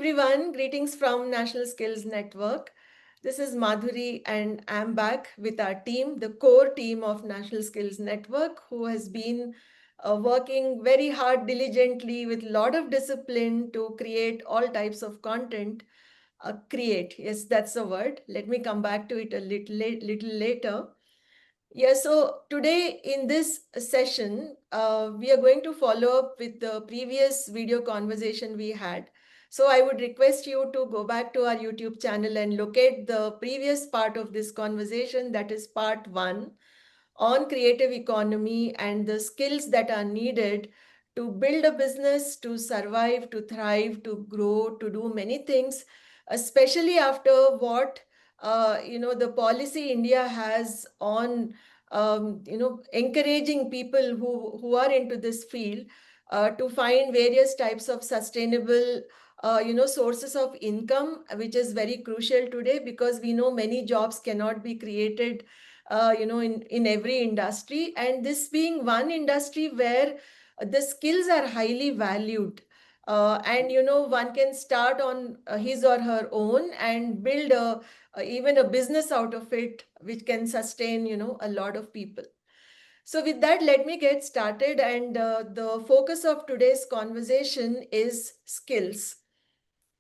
everyone. Greetings from National Skills Network. This is Madhuri, and I'm back with our team, the core team of National Skills Network, who has been working very hard, diligently, with a lot of discipline to create all types of content. Yes, that's the word. Let me come back to it a little later. Yeah, so today in this session, we are going to follow up with the previous video conversation we had. So I would request you to go back to our YouTube channel and locate the previous part of this conversation, that is part one, on creative economy and the skills that are needed to build a business, to survive, to thrive, to grow, to do many things, especially after what the policy India has on encouraging people who are into this field to find various types of sustainable sources of income, which is very crucial today because we know many jobs cannot be created in every industry, and this being one industry where the skills are highly valued. And one can start on his or her own and build even a business out of it, which can sustain a lot of people. So with that, let me get started. And the focus of today's conversation is skills.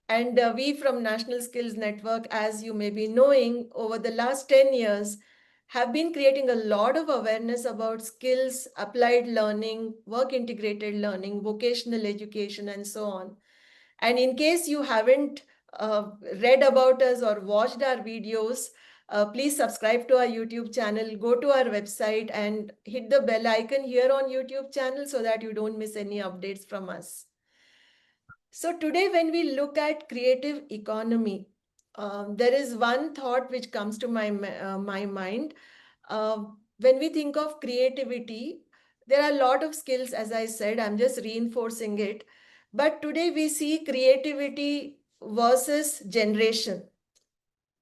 And we from National Skills Network, as you may be knowing, over the last 10 years, have been creating a lot of awareness about skills, applied learning, work integrated learning, vocational education, and so on. And in case you haven't read about us or watched our videos, please subscribe to our YouTube channel, go to our website, and hit the bell icon here on YouTube channel so that you don't miss any updates from us. So today, when we look at creative economy, there is one thought which comes to my mind. When we think of creativity, there are a lot of skills, as I said, I'm just reinforcing it. But today we see creativity versus generation,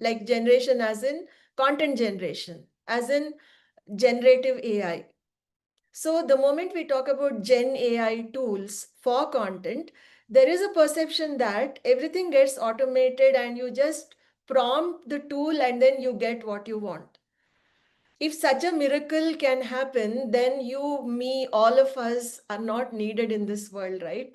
like generation as in content generation, as in generative AI. So the moment we talk about Gen AI tools for content, there is a perception that everything gets automated and you just prompt the tool and then you get what you want. If such a miracle can happen, then you, me, all of us are not needed in this world, right?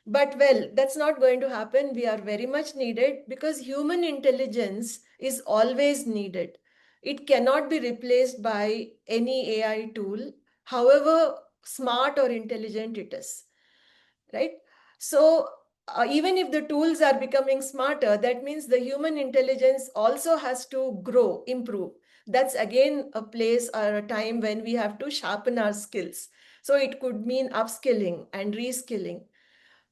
But well, that's not going to happen. We are very much needed because human intelligence is always needed. It cannot be replaced by any AI tool, however smart or intelligent it is, right? So, even if the tools are becoming smarter, that means the human intelligence also has to grow, improve. That's again a place or a time when we have to sharpen our skills. So, it could mean upskilling and reskilling.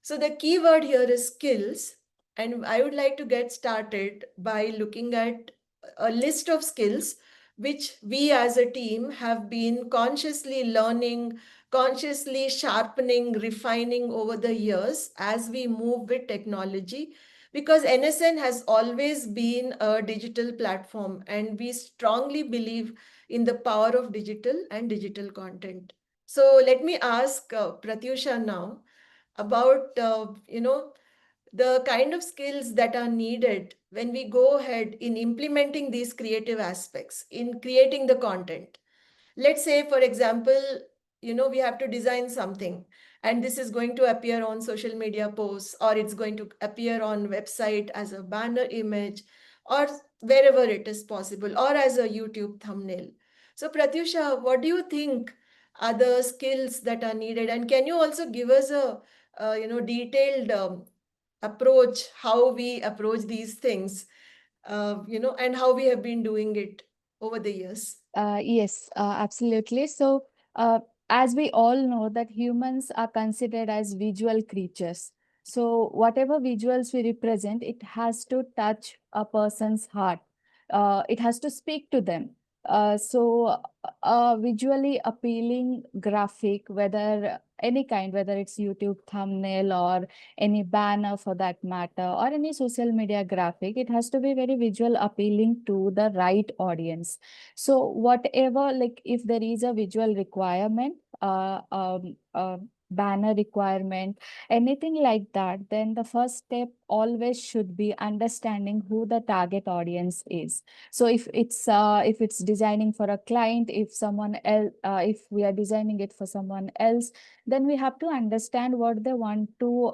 So the key word here is skills, and I would like to get started by looking at a list of skills which we as a team have been consciously learning, consciously sharpening, refining over the years as we move with technology. Because NSN has always been a digital platform, and we strongly believe in the power of digital and digital content. So let me ask Pratyusha now about the kind of skills that are needed when we go ahead in implementing these creative aspects in creating the content. Let's say, for example, we have to design something, and this is going to appear on social media posts, or it's going to appear on website as a banner image, or wherever it is possible, or as a YouTube thumbnail. So Pratyusha, what do you think are the skills that are needed, and can you also give us a detailed approach, how we approach these things, and how we have been doing it over the years? Yes, absolutely. So, as we all know that humans are considered as visual creatures. So, whatever visuals we represent, it has to touch a person's heart. It has to speak to them. So, a visually appealing graphic, whether any kind, whether it's YouTube thumbnail or any banner for that matter, or any social media graphic, it has to be very visual appealing to the right audience. So whatever, like if there is a visual requirement, banner requirement, anything like that, then the first step always should be understanding who the target audience is. So if it's designing for a client, if someone else, if we are designing it for someone else, then we have to understand what they want to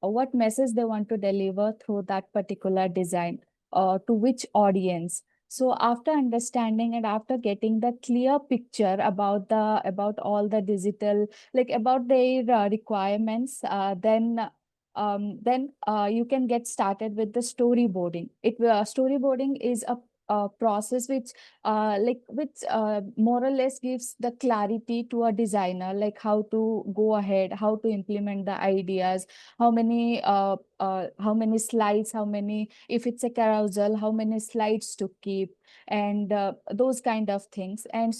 what message they want to deliver through that particular design, to which audience. So after understanding and after getting the clear picture about all the digital, like about their requirements, then you can get started with the storyboarding. Storyboarding is a process which more or less gives the clarity to a designer, like how to go ahead, how to implement the ideas, how many slides, how many, if it's a carousel, how many slides to keep, and those kind of things. And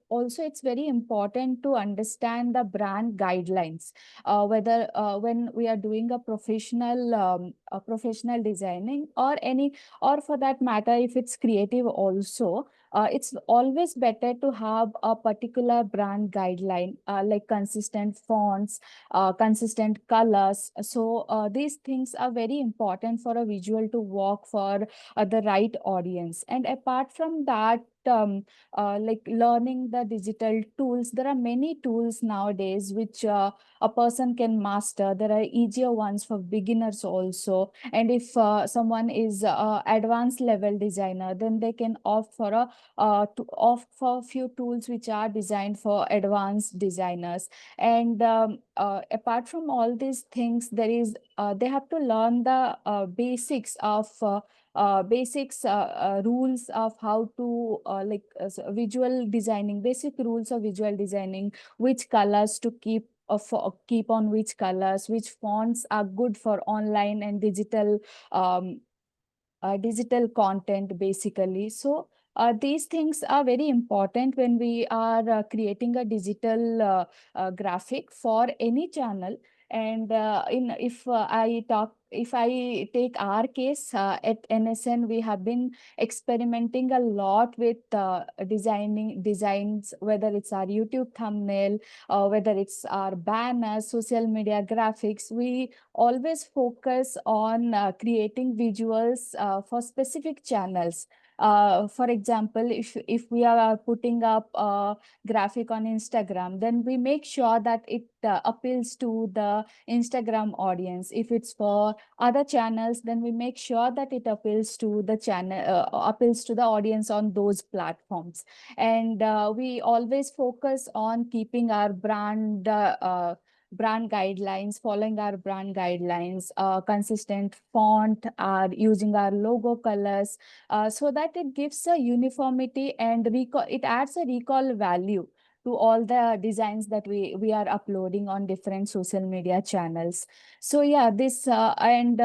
also it's very important to understand the brand guidelines, whether when we are doing a professional designing, or any, or for that matter if it's creative also, it's always better to have a particular brand guideline, like consistent fonts, consistent colors. So these things are very important for a visual to work for the right audience. And apart from that, like learning the digital tools, there are many tools nowadays which a person can master. There are easier ones for beginners also. And if someone is advanced level designer, then they can opt for a few tools which are designed for advanced designers. And apart from all these things, they have to learn the rules of how to visual designing, basic rules of visual designing, which colors to keep on which colors, which fonts are good for online and um, digital content basically. So these things are very important when we are creating a digital graphic for any channel. And in if I take our case, at NSN, we have been experimenting a lot with designing designs, whether it's our YouTube thumbnail, whether it's our banners, social media graphics. We always focus on creating visuals for specific channels. For example, if we are putting up a graphic on Instagram, then we make sure that it appeals to the Instagram audience. If it's for other channels, then we make sure that it appeals to the audience on those platforms. And we always focus on keeping our brand guidelines, following our brand guidelines, consistent font, using our logo colors, so that it gives a uniformity and recall. It adds a recall value to all the designs that we are uploading on different social media channels. So yeah, this and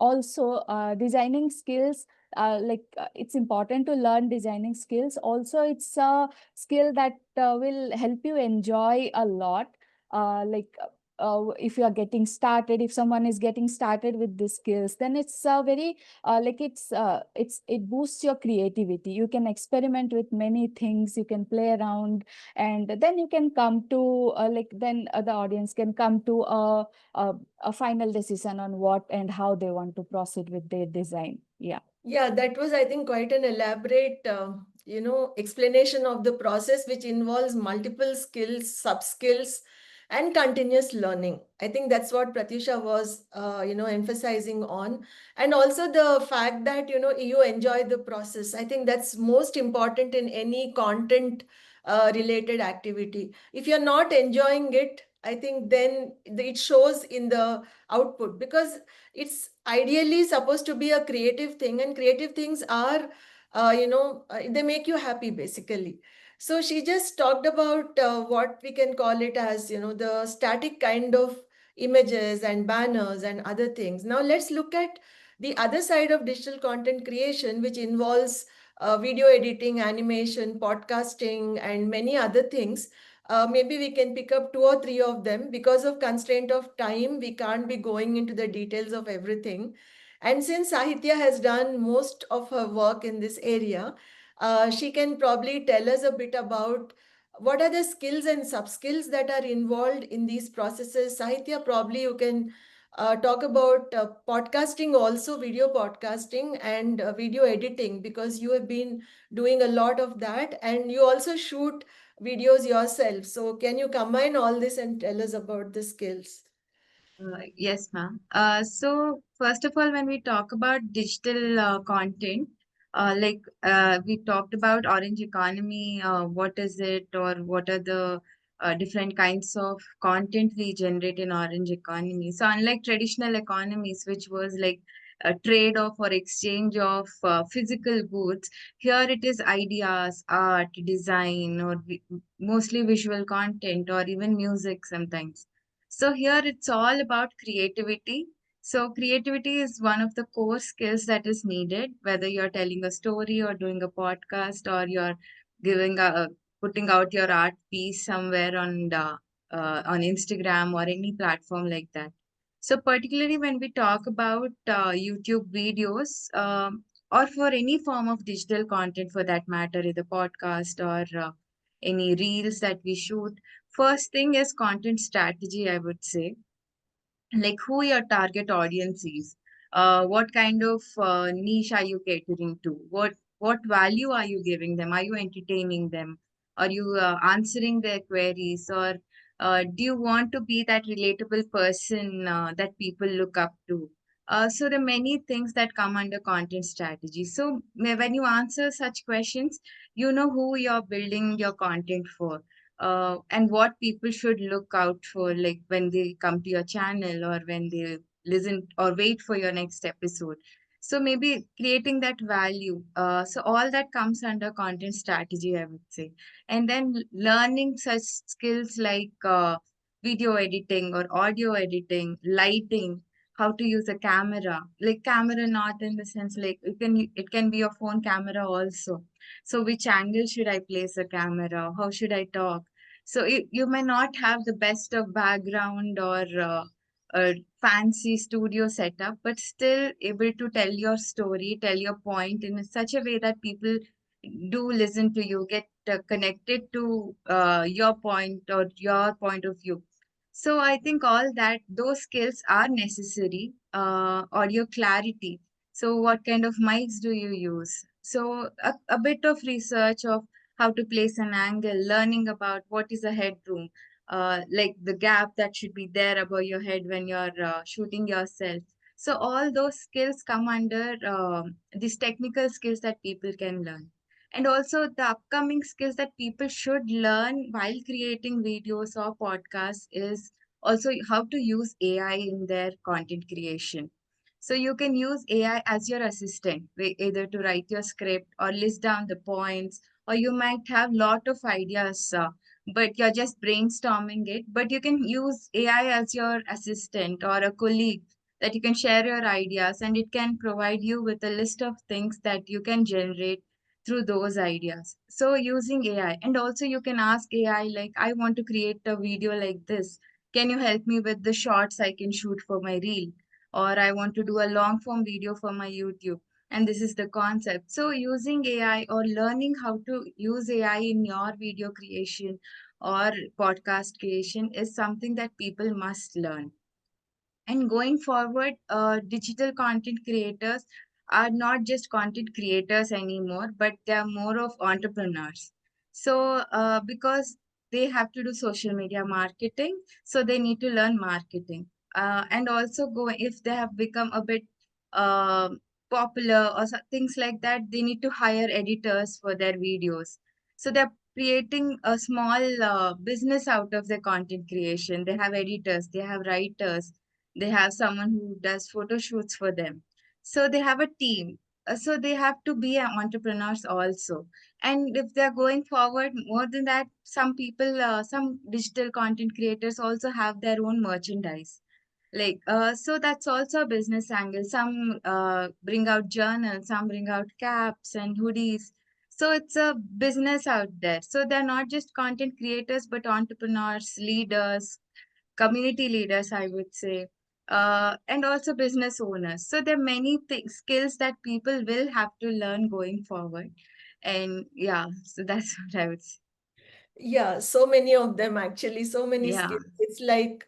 also designing skills. It's important to learn designing skills. Also, it's a skill that will help you enjoy a lot. If you are getting started, if someone is getting started with these skills, then it's very it boosts your creativity. You can experiment with many things, you can play around, and then you can come to the audience can come to a final decision on what and how they want to proceed with their design. Yeah. Yeah, that was, I think, quite an elaborate, explanation of the process, which involves multiple skills, sub skills, and continuous learning. I think that's what Pratyusha was, emphasizing on, and also the fact that you enjoy the process. I think that's most important in any content related activity. If you're not enjoying it, I think then it shows in the output, because it's ideally supposed to be a creative thing, and creative things are they make you happy basically. So she just talked about what we can call it as the static kind of images and banners and other things. Now let's look at the other side of digital content creation, which involves video editing, animation, podcasting, and many other things. Maybe we can pick up two or three of them. Because of constraint of time, we can't be going into the details of everything. And since Sahitya has done most of her work in this area, she can probably tell us a bit about what are the skills and sub-skills that are involved in these processes? Sahitya, probably you can talk about podcasting, also video podcasting and video editing, because you have been doing a lot of that and you also shoot videos yourself. So can you combine all this and tell us about the skills? Yes, ma'am. So first of all, when we talk about digital content, we talked about orange economy, what is it, or what are the different kinds of content we generate in orange economy. So unlike traditional economies, which was like a trade-off or exchange of physical goods, here it is ideas, art, design, or mostly visual content, or even music sometimes. So here it's all about creativity. So creativity is one of the core skills that is needed, whether you're telling a story or doing a podcast or you're giving a putting out your art piece somewhere on Instagram or any platform like that. So particularly when we talk about YouTube videos or for any form of digital content for that matter, either podcast or any reels that we shoot. First thing is content strategy, I would say, like who your target audience is, what kind of niche are you catering to, what value are you giving them, are you entertaining them, are you answering their queries, or do you want to be that relatable person that people look up to. So there are many things that come under content strategy. So when you answer such questions, you know who you're building your content for, and what people should look out for, like when they come to your channel or when they listen or wait for your next episode. So maybe creating that value. So all that comes under content strategy, I would say. And then learning such skills like video editing or audio editing, lighting, how to use a camera, like camera not in the sense like it can be a phone camera also. So which angle should I place a camera? How should I talk? So you may not have the best of background or a fancy studio setup, but still able to tell your story, tell your point in such a way that people do listen to you, get connected to your point or your point of view. So I think all that those skills are necessary. Audio clarity. So what kind of mics do you use? So a bit of research of how to place an angle, learning about what is a headroom, like the gap that should be there above your head when you're shooting yourself. So all those skills come under these technical skills that people can learn. And also the upcoming skills that people should learn while creating videos or podcasts is also how to use AI in their content creation. So you can use AI as your assistant, either to write your script or list down the points, or you might have lot of ideas, but you're just brainstorming it. But you can use AI as your assistant or a colleague that you can share your ideas, and it can provide you with a list of things that you can generate through those ideas. So using AI, and also you can ask AI like, I want to create a video like this. Can you help me with the shots I can shoot for my reel? Or I want to do a long form video for my YouTube. And this is the concept. So using AI or learning how to use AI in your video creation or podcast creation is something that people must learn. And going forward, digital content creators are not just content creators anymore, but they are more of entrepreneurs. So, because they have to do social media marketing, so they need to learn marketing. And also, go if they have become a bit uh, popular or things like that, they need to hire editors for their videos. So, they're creating a small business out of their content creation. They have editors, they have writers, they have someone who does photo shoots for them. So they have a team. So they have to be entrepreneurs also. And if they're going forward more than that, some people, some digital content creators also have their own merchandise. So that's also a business angle. Some bring out journals, some bring out caps and hoodies. So it's a business out there. So they're not just content creators, but entrepreneurs, leaders, community leaders, I would say, and also business owners. So there are many skills that people will have to learn going forward. And yeah, so that's what I would say. Yeah, so many of them actually, so many Yeah. skills. It's like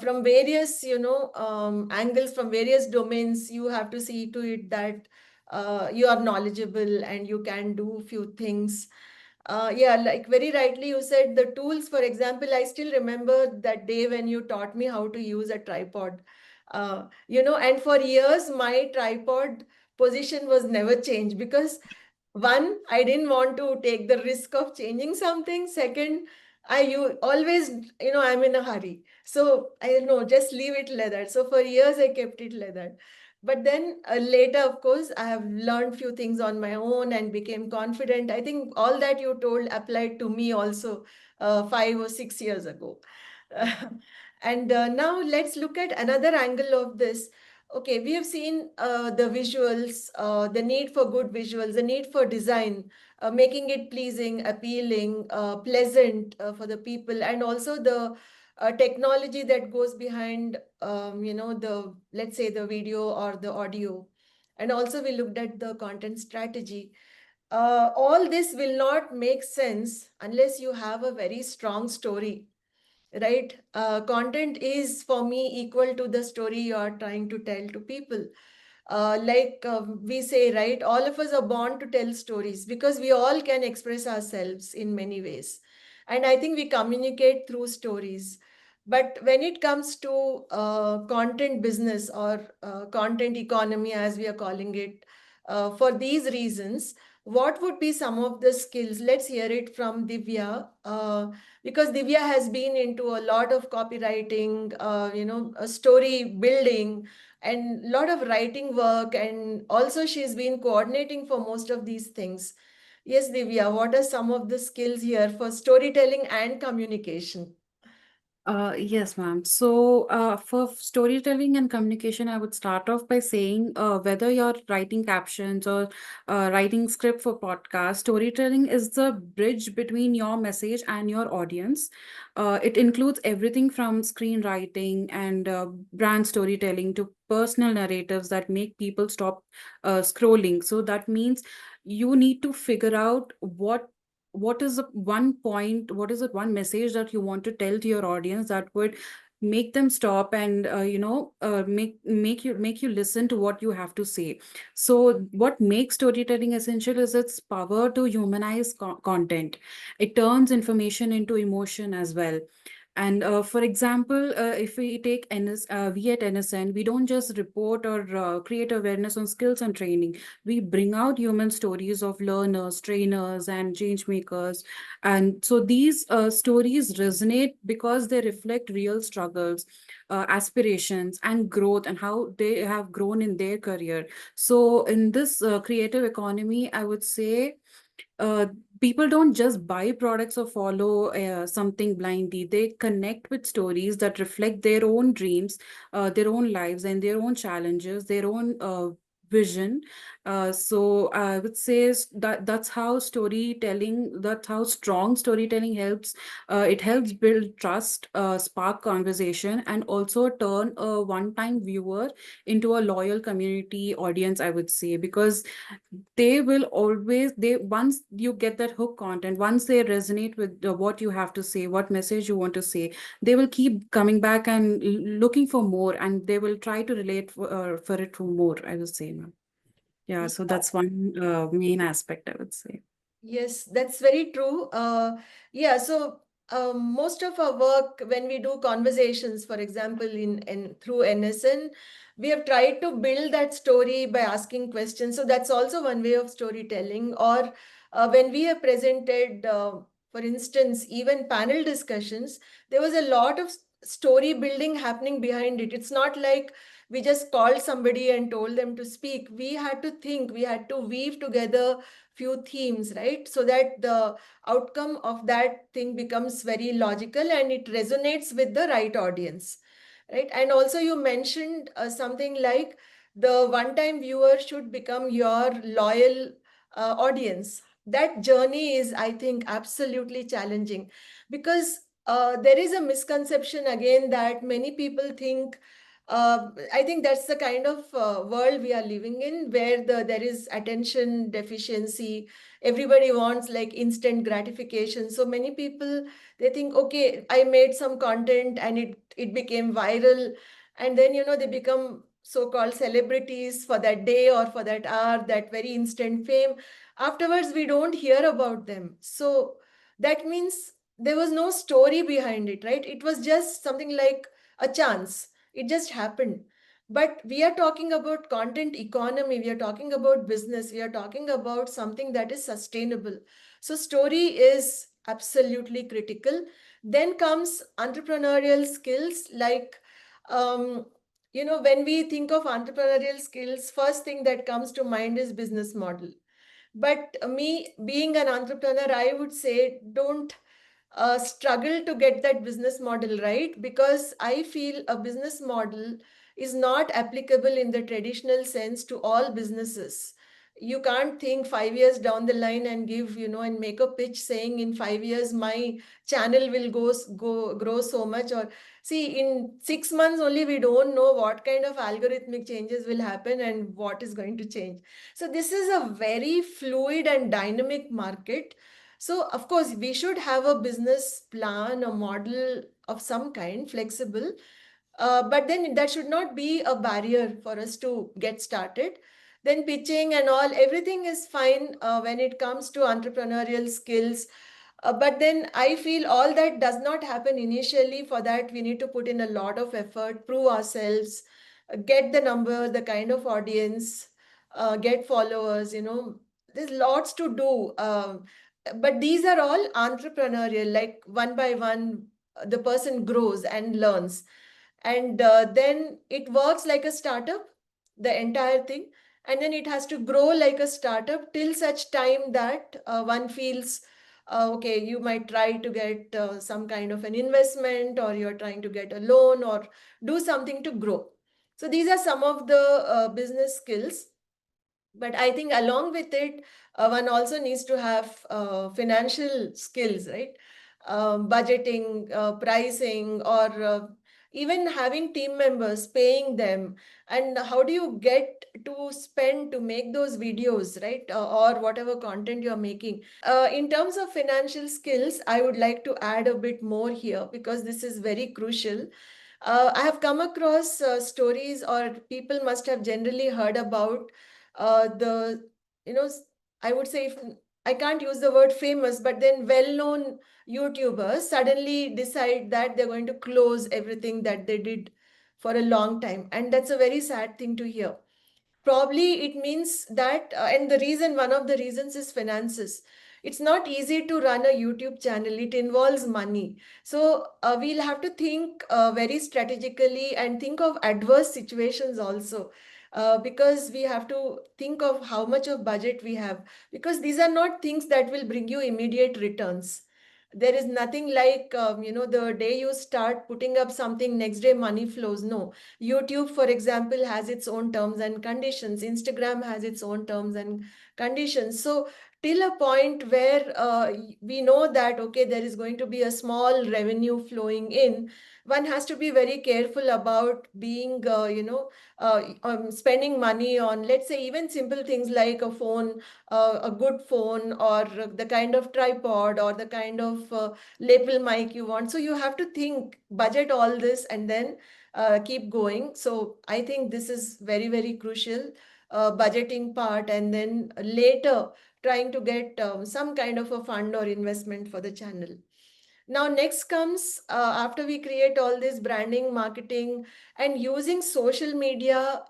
from various, angles, from various domains, you have to see to it that you are knowledgeable and you can do few things. Yeah, like very rightly you said, the tools, for example, I still remember that day when you taught me how to use a tripod. And for years my tripod position was never changed because one, I didn't want to take the risk of changing something. Second, you always, I'm in a hurry. So I don't know, just leave it leather. So for years I kept it leather. But then later, of course, I have learned few things on my own and became confident. I think all that you told applied to me also 5 or 6 years ago. And now let's look at another angle of this. Okay, we have seen the visuals, the need for good visuals, the need for design, making it pleasing, appealing, pleasant for the people, and also the technology that goes behind, let's say the video or the audio. And also we looked at the content strategy. All this will not make sense unless you have a very strong story, right? Content is for me equal to the story you are trying to tell to people. We say, right, all of us are born to tell stories because we all can express ourselves in many ways. And I think we communicate through stories. But when it comes to content business or content economy, as we are calling it, for these reasons, what would be some of the skills? Let's hear it from Divya. Because Divya has been into a lot of copywriting, story building, and a lot of writing work, and also she's been coordinating for most of these things. Yes, Divya, what are some of the skills here for storytelling and communication? Yes, ma'am. So, for storytelling and communication, I would start off by saying whether you're writing captions or writing script for podcast, storytelling is the bridge between your message and your audience. It includes everything from screenwriting and brand storytelling to personal narratives that make people stop scrolling. So that means you need to figure out what is the one point, what is the one message that you want to tell to your audience that would make them stop and make you listen to what you have to say. So what makes storytelling essential is its power to humanize content. It turns information into emotion as well. And for example, if we take we at NSN, we don't just report or create awareness on skills and training. We bring out human stories of learners, trainers, and change makers. And so these stories resonate because they reflect real struggles, aspirations, and growth, and how they have grown in their career. So in this creative economy, I would say uh, people don't just buy products or follow something blindly. They connect with stories that reflect their own dreams, their own lives, and their own challenges, their own vision. So I would say that's how storytelling, that's how strong storytelling helps. It helps build trust, spark conversation, and also turn a one-time viewer into a loyal community audience, I would say, because they will always, they once you get that hook content, once they resonate with what you have to say, what message you want to say, they will keep coming back and looking for more, and they will try to relate for it for more, I would say, ma'am. Yeah, so that's one main aspect, I would say. Yes, that's very true. Yeah, so most of our work, when we do conversations, for example, in through NSN, we have tried to build that story by asking questions. So that's also one way of storytelling. Or when we have presented, for instance, even panel discussions, there was a lot of story building happening behind it. It's not like we just called somebody and told them to speak. We had to think, we had to weave together few themes, right? So that the outcome of that thing becomes very logical and it resonates with the right audience, right? And also you mentioned something like the one-time viewer should become your loyal audience. That journey is, I think, absolutely challenging because there is a misconception again that many people think I think that's the kind of world we are living in, where there is attention deficiency. Everybody wants like instant gratification. So many people, they think, okay, I made some content and it became viral, and then they become so-called celebrities for that day or for that hour, that very instant fame. Afterwards, we don't hear about them. So that means there was no story behind it, right? It was just something like a chance. It just happened. But we are talking about content economy, we are talking about business, we are talking about something that is sustainable. So story is absolutely critical. Then comes entrepreneurial skills, like when we think of entrepreneurial skills, first thing that comes to mind is business model. But me being an entrepreneur, I would say, don't struggle to get that business model right, because I feel a business model is not applicable in the traditional sense to all businesses. You can't think 5 years down the line and give, and make a pitch saying in 5 years my channel will go grow so much. Or see, in 6 months only, we don't know what kind of algorithmic changes will happen and what is going to change. So this is a very fluid and dynamic market. So, of course, we should have a business plan, a model of some kind, flexible. But then that should not be a barrier for us to get started. Then pitching and all, everything is fine when it comes to entrepreneurial skills. But then I feel all that does not happen initially. For that, we need to put in a lot of effort, prove ourselves, get the number, the kind of audience, get followers. There's lots to do. But these are all entrepreneurial, like one by one, the person grows and learns. And then it works like a startup, the entire thing. And then it has to grow like a startup till such time that one feels, okay, you might try to get some kind of an investment, or you're trying to get a loan or do something to grow. So these are some of the business skills. But I think along with it, one also needs to have financial skills, right? Budgeting, pricing, or even having team members, paying them. And how do you get to spend to make those videos, right? Or whatever content you're making. In terms of financial skills, I would like to add a bit more here, because this is very crucial. I have come across stories, or people must have generally heard about the, you know, I would say, if, I can't use the word famous, but then well-known YouTubers suddenly decide that they're going to close everything that they did for a long time. And that's a very sad thing to hear. Probably it means that, and the reason, one of the reasons is finances. It's not easy to run a YouTube channel, it involves money. So we'll have to think very strategically and think of adverse situations also. Because we have to think of how much of budget we have, because these are not things that will bring you immediate returns. There is nothing like, the day you start putting up something, next day money flows. No. YouTube, for example, has its own terms and conditions. Instagram has its own terms and conditions. So, till a point where we know that, okay, there is going to be a small revenue flowing in, one has to be very careful about being, spending money on, let's say, even simple things like a phone, a good phone, or the kind of tripod, or the kind of lapel mic you want. So, you have to think, budget all this, and then keep going. So I think this is very, very crucial, budgeting part, and then later trying to get some kind of a fund or investment for the channel. Now, next comes, after we create all this branding, marketing, and using social media,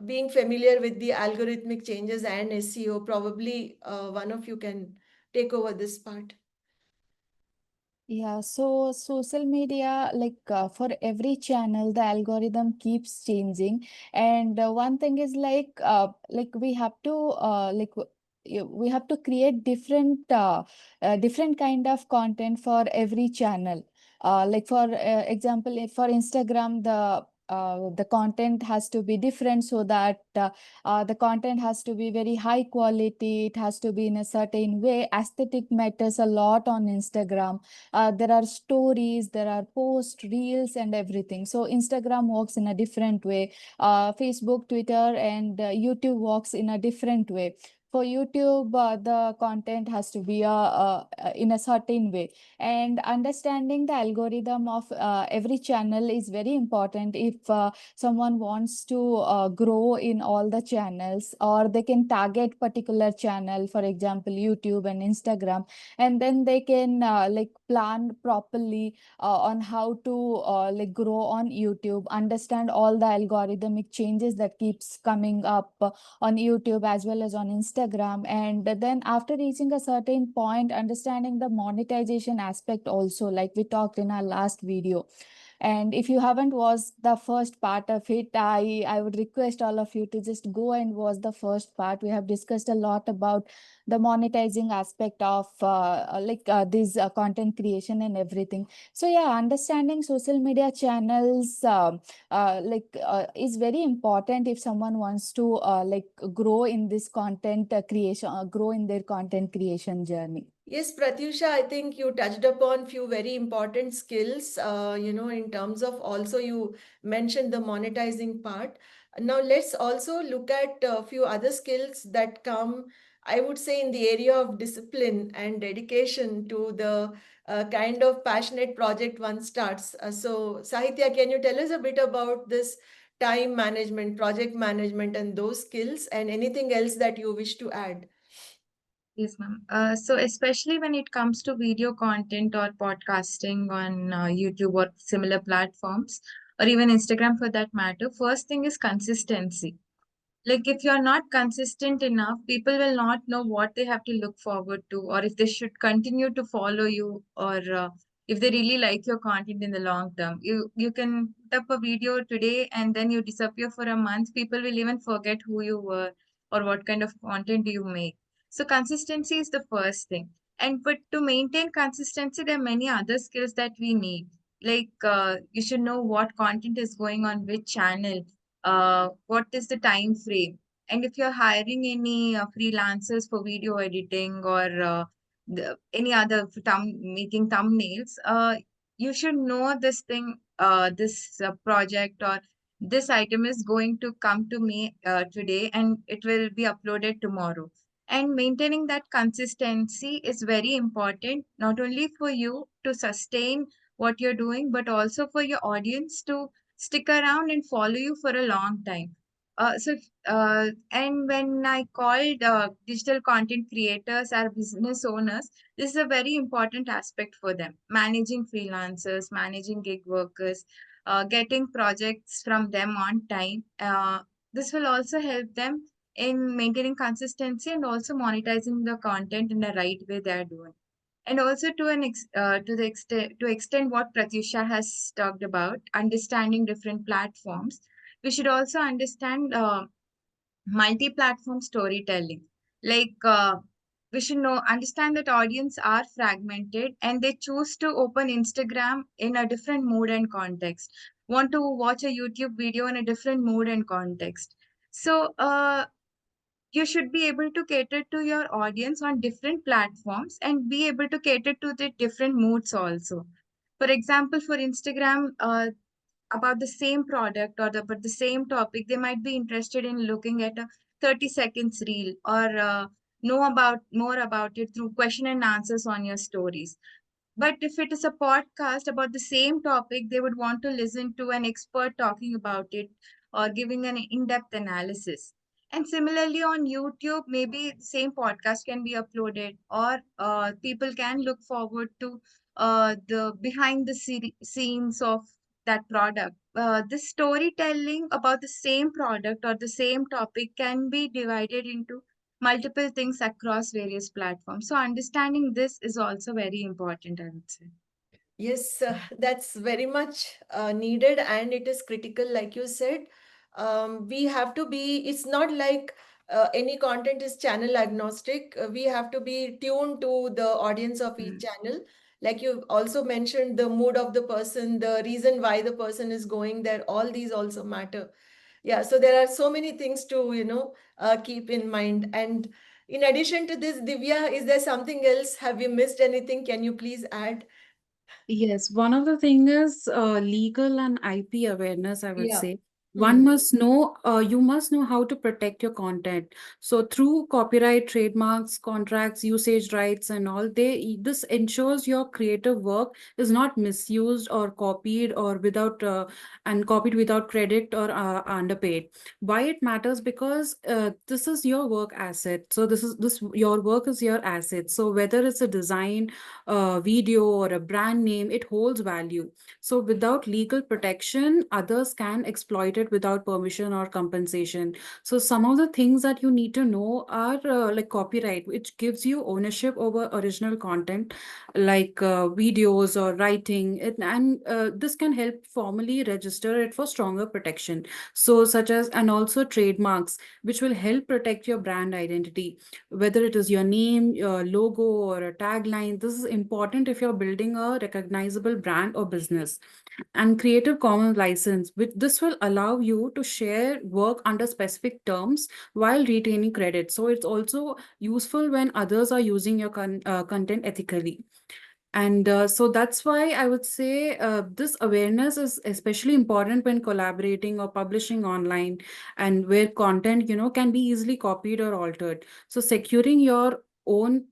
being familiar with the algorithmic changes and SEO. Probably one of you can take over this part. Yeah, so social media, for every channel, the algorithm keeps changing, and one thing is we have to we have to create different kind of content for every channel. Like for example, if for Instagram, the content has to be different, so that the content has to be very high quality. It has to be in a certain way. Aesthetic matters a lot on Instagram. There are stories, there are posts, reels, and everything. So Instagram works in a different way. Facebook, Twitter, and YouTube works in a different way. For YouTube, the content has to be in a certain way, and understanding the algorithm of every channel is very important. If someone wants to grow in all the channels, or they can target particular channel, for example YouTube and Instagram, and then they can like plan properly on how to like grow on YouTube, understand all the algorithmic changes that keeps coming up on YouTube as well as on Instagram. And then after reaching a certain point, understanding the monetization aspect also, like we talked in our last video. And if you haven't watched the first part of it, I would request all of you to just go and watch the first part. We have discussed a lot about the monetizing aspect of this content creation and everything. So yeah, understanding social media channels is very important if someone wants to grow in this content creation, grow in their content creation journey. Yes, Pratyusha, I think you touched upon few very important skills, in terms of also you mentioned the monetizing part. Now let's also look at a few other skills that come, I would say, in the area of discipline and dedication to the kind of passionate project one starts. So, Sahitya, can you tell us a bit about this time management, project management, and those skills, and anything else that you wish to add? Yes, ma'am. So especially when it comes to video content or podcasting on YouTube or similar platforms, or even Instagram for that matter, first thing is consistency. Like if you're not consistent enough, people will not know what they have to look forward to, or if they should continue to follow you, or if they really like your content in the long term. You can put up a video today and then you disappear for a month. People will even forget who you were or what kind of content you make. So consistency is the first thing. And but to maintain consistency, there are many other skills that we need. Like you should know what content is going on which channel, what is the time frame, and if you're hiring any freelancers for video editing or any other making thumbnails, you should know this thing, this project or this item is going to come to me today and it will be uploaded tomorrow. And maintaining that consistency is very important, not only for you to sustain what you're doing, but also for your audience to stick around and follow you for a long time. And when I called digital content creators or business owners, this is a very important aspect for them. Managing freelancers, managing gig workers, getting projects from them on time. This will also help them in maintaining consistency and also monetizing the content in the right way they are doing. And also to the extent what Pratyusha has talked about, understanding different platforms, we should also understand multi-platform storytelling. Like we should know understand that audience are fragmented and they choose to open Instagram in a different mood and context. Want to watch a YouTube video in a different mood and context. So you should be able to cater to your audience on different platforms and be able to cater to the different moods also. For example, for Instagram, about the same product or about the same topic, they might be interested in looking at a 30 seconds reel or know about more about it through question and answers on your stories. But if it is a podcast about the same topic, they would want to listen to an expert talking about it or giving an in-depth analysis. And similarly on YouTube, maybe the same podcast can be uploaded, or people can look forward to the behind the scenes of that product. This storytelling about the same product or the same topic can be divided into multiple things across various platforms. So understanding this is also very important, I would say. Yes, that's very much needed, and it is critical, like you said. We have to be, it's not like any content is channel agnostic. We have to be tuned to the audience of each Mm. channel. Like you also mentioned, the mood of the person, the reason why the person is going there, all these also matter. Yeah, so there are so many things to, keep in mind. And in addition to this, Divya, is there something else? Have you missed anything? Can you please add? Yes, one of the thing is legal and IP awareness, I would Yeah. say. Hmm. One must know, you must know how to protect your content. So through copyright, trademarks, contracts, usage rights, and all, this ensures your creative work is not misused or copied or without and copied without credit or underpaid. Why it matters? Because this is your work asset. So this your work is your asset. So whether it's a design, a video, or a brand name, it holds value. So without legal protection, others can exploit it without permission or compensation. So some of the things that you need to know are like copyright, which gives you ownership over original content, like videos or writing. And this can help formally register it for stronger protection. So such as, and also trademarks, which will help protect your brand identity, whether it is your name, your logo, or a tagline. This is important if you're building a recognizable brand or business. And Creative Commons license, which this will allow you to share work under specific terms while retaining credit. So it's also useful when others are using your content ethically. And so that's why I would say this awareness is especially important when collaborating or publishing online, and where content, can be easily copied or altered. So securing your own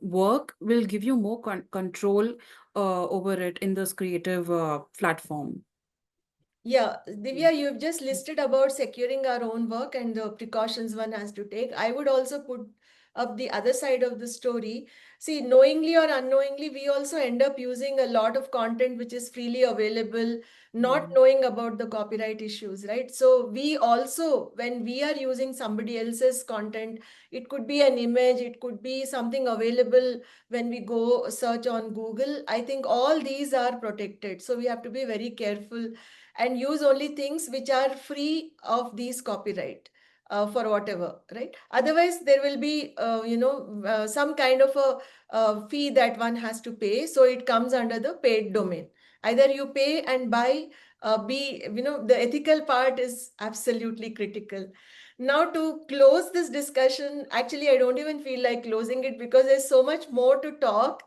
work will give you more control over it in this creative platform. Yeah, Divya, you've just listed about securing our own work and the precautions one has to take. I would also put up the other side of the story. See, knowingly or unknowingly, we also end up using a lot of content which is freely available, not Mm. knowing about the copyright issues, right? So we also, when we are using somebody else's content, it could be an image, it could be something available when we go search on Google. I think all these are protected. So we have to be very careful and use only things which are free of these copyright, for whatever, right? Otherwise there will be some kind of a fee that one has to pay, so it comes under the paid domain. Either you pay and buy, be the ethical part is absolutely critical. Now, to close this discussion, actually I don't even feel like closing it because there's so much more to talk.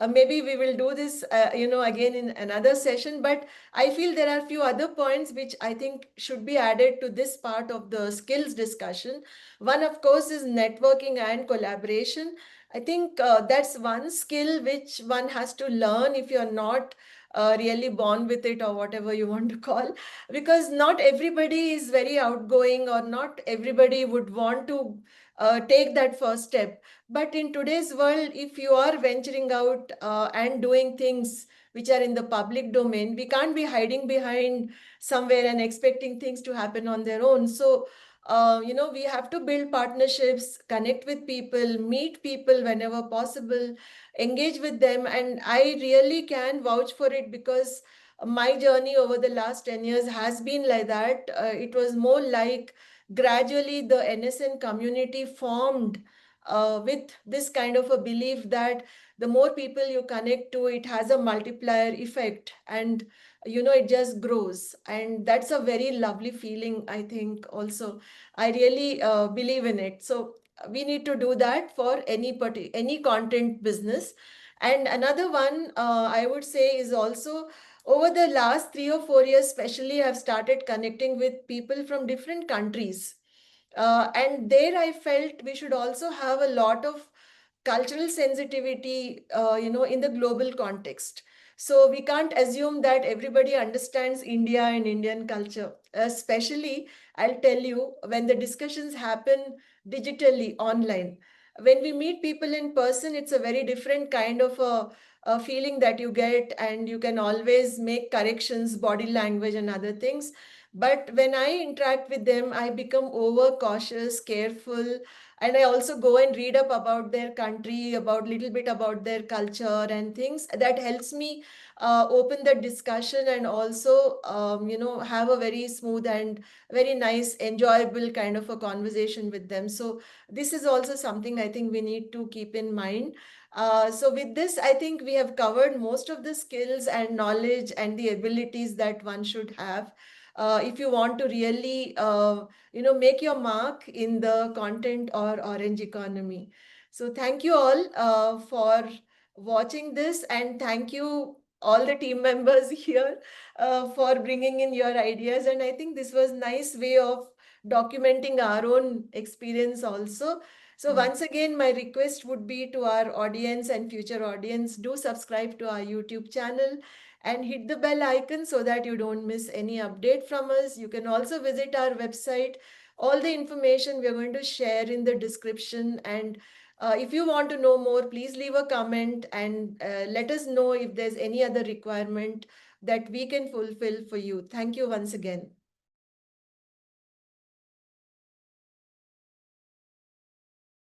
Maybe we will do this again in another session, but I feel there are a few other points which I think should be added to this part of the skills discussion. One, of course, is networking and collaboration. I think that's one skill which one has to learn if you're not really born with it, or whatever you want to call, because not everybody is very outgoing, or not everybody would want to take that first step. But in today's world, if you are venturing out and doing things which are in the public domain, we can't be hiding behind somewhere and expecting things to happen on their own. So we have to build partnerships, connect with people, meet people whenever possible, engage with them. And I really can vouch for it because my journey over the last 10 years has been like that. It was more like gradually the NSN community formed with this kind of a belief that the more people you connect to, it has a multiplier effect, and it just grows. And that's a very lovely feeling, I think. Also, I really believe in it. So we need to do that for any content business. And another one, I would say, is also over the last 3 or 4 years especially, I've started connecting with people from different countries, and there I felt we should also have a lot of cultural sensitivity, in the global context. So we can't assume that everybody understands India and Indian culture. Especially, I'll tell you, when the discussions happen digitally online, when we meet people in person, it's a very different kind of a feeling that you get, and you can always make corrections, body language, and other things. But when I interact with them, I become over cautious, careful, and I also go and read up about their country, about little bit about their culture and things that helps me open the discussion, and also have a very smooth and very nice, enjoyable kind of a conversation with them. So this is also something I think we need to keep in mind. So with this, I think we have covered most of the skills and knowledge and the abilities that one should have. If you want to really, make your mark in the content or orange economy. So thank you all for watching this, and thank you all the team members here for bringing in your ideas. And I think this was nice way of documenting our own experience also. So once again, my request would be to our audience and future audience, do subscribe to our YouTube channel and hit the bell icon so that you don't miss any update from us. You can also visit our website. All the information we are going to share in the description. And if you want to know more, please leave a comment and let us know if there's any other requirement that we can fulfill for you. Thank you once again.